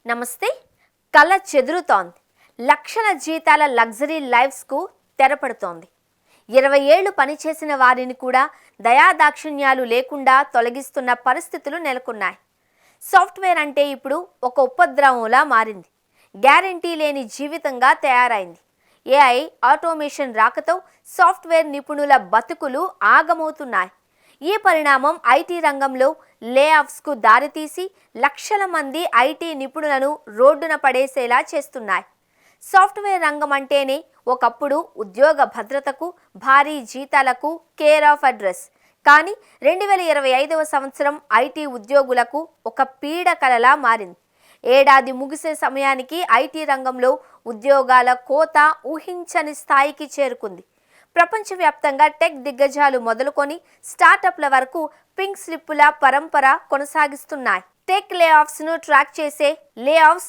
నమస్తే. కళ చెదురుతోంది. లక్షల జీతాల లగ్జరీ లైఫ్స్కు తెరపడుతోంది. 20 ఏళ్లు పనిచేసిన వారిని కూడా దయాదాక్షిణ్యాలు లేకుండా తొలగిస్తున్న పరిస్థితులు నెలకొన్నాయి. సాఫ్ట్వేర్ అంటే ఇప్పుడు ఒక ఉపద్రవంలా మారింది. గ్యారంటీ లేని జీవితంగా తయారైంది. ఏఐ ఆటోమేషన్ రాకతో సాఫ్ట్వేర్ నిపుణుల బతుకులు ఆగమవుతున్నాయి. ఈ పరిణామం ఐటీ రంగంలో లేఆఫ్స్కు దారితీసి లక్షల మంది ఐటీ నిపుణులను రోడ్డున పడేసేలా చేస్తున్నాయి. సాఫ్ట్వేర్ రంగం అంటేనే ఒకప్పుడు ఉద్యోగ భద్రతకు, భారీ జీతాలకు కేర్ ఆఫ్ అడ్రస్. కానీ 2025వ సంవత్సరం ఐటీ ఉద్యోగులకు ఒక పీడకలలా మారింది. ఏడాది ముగిసే సమయానికి ఐటీ రంగంలో ఉద్యోగాల కోత ఊహించని స్థాయికి చేరుకుంది. ప్రపంచవ్యాప్తంగా టెక్ దిగ్గజాలు మొదలుకొని స్టార్టప్ల వరకు పింక్ స్లిప్పుల పరంపర కొనసాగిస్తున్నాయి. టెక్ లేఆఫ్స్ను ట్రాక్ చేసే లేఆఫ్స్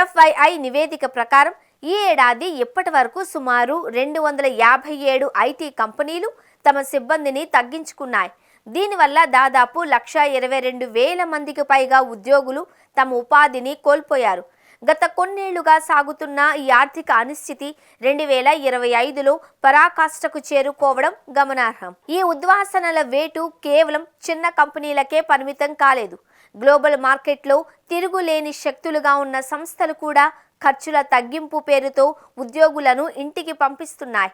FYI నివేదిక ప్రకారం ఈ ఏడాది ఇప్పటి వరకు సుమారు 257 ఐటీ కంపెనీలు తమ సిబ్బందిని తగ్గించుకున్నాయి. దీనివల్ల దాదాపు 1,22,000 మందికి పైగా ఉద్యోగులు తమ ఉపాధిని కోల్పోయారు. గత కొన్నేళ్లుగా సాగుతున్న ఈ ఆర్థిక అనిశ్చితి 2025లో పరాకాష్ఠకు చేరుకోవడం గమనార్హం. ఈ ఉద్వాసనల వేటు కేవలం చిన్న కంపెనీలకే పరిమితం కాలేదు. గ్లోబల్ మార్కెట్లో తిరుగులేని శక్తులుగా ఉన్న సంస్థలు కూడా ఖర్చుల తగ్గింపు పేరుతో ఉద్యోగులను ఇంటికి పంపిస్తున్నాయి.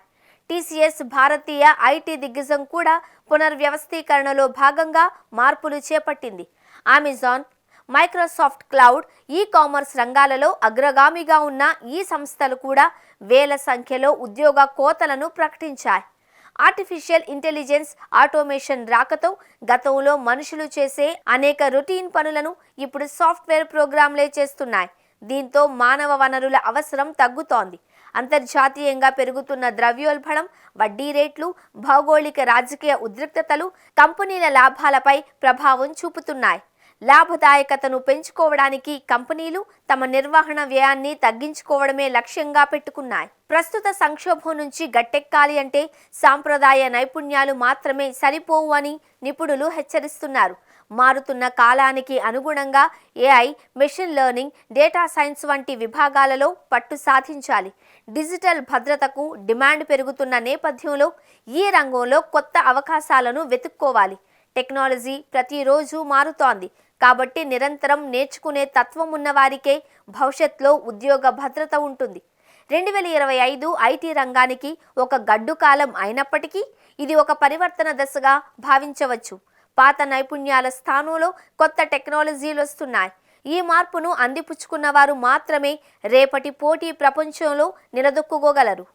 టీసీఎస్ భారతీయ ఐటీ దిగ్గజం కూడా పునర్వ్యవస్థీకరణలో భాగంగా మార్పులు చేపట్టింది. అమెజాన్, మైక్రోసాఫ్ట్ క్లౌడ్, ఈ-కామర్స్ రంగాలలో అగ్రగామిగా ఉన్న ఈ సంస్థలు కూడా వేల సంఖ్యలో ఉద్యోగ కోతలను ప్రకటించాయి. ఆర్టిఫిషియల్ ఇంటెలిజెన్స్, ఆటోమేషన్ రాకతో గతంలో మనుషులు చేసే అనేక రొటీన్ పనులను ఇప్పుడు సాఫ్ట్వేర్ ప్రోగ్రాంలే చేస్తున్నాయి. దీంతో మానవ వనరుల అవసరం తగ్గుతోంది. అంతర్జాతీయంగా పెరుగుతున్న ద్రవ్యోల్బణం, వడ్డీ రేట్లు, భౌగోళిక రాజకీయ ఉద్రిక్తతలు కంపెనీల లాభాలపై ప్రభావం చూపుతున్నాయి. లాభదాయకతను పెంచుకోవడానికి కంపెనీలు తమ నిర్వహణ వ్యయాన్ని తగ్గించుకోవడమే లక్ష్యంగా పెట్టుకున్నాయి. ప్రస్తుత సంక్షోభం నుంచి గట్టెక్కాలి అంటే సాంప్రదాయ నైపుణ్యాలు మాత్రమే సరిపోవు అని నిపుణులు హెచ్చరిస్తున్నారు. మారుతున్న కాలానికి అనుగుణంగా AI, machine learning, data science వంటి విభాగాలలో పట్టు సాధించాలి. డిజిటల్ భద్రతకు డిమాండ్ పెరుగుతున్న నేపథ్యంలో ఈ రంగంలో కొత్త అవకాశాలను వెతుక్కోవాలి. టెక్నాలజీ ప్రతిరోజు మారుతోంది కాబట్టి నిరంతరం నేర్చుకునే తత్వం ఉన్న వారికే భవిష్యత్తులో ఉద్యోగ భద్రత ఉంటుంది. 2025 ఐటీ రంగానికి ఒక గడ్డు కాలం అయినప్పటికీ ఇది ఒక పరివర్తన దశగా భావించవచ్చు. పాత నైపుణ్యాల స్థానంలో కొత్త టెక్నాలజీలు వస్తున్నాయి. ఈ మార్పును అందిపుచ్చుకున్న వారు మాత్రమే రేపటి పోటీ ప్రపంచంలో నిలదొక్కుకోగలరు.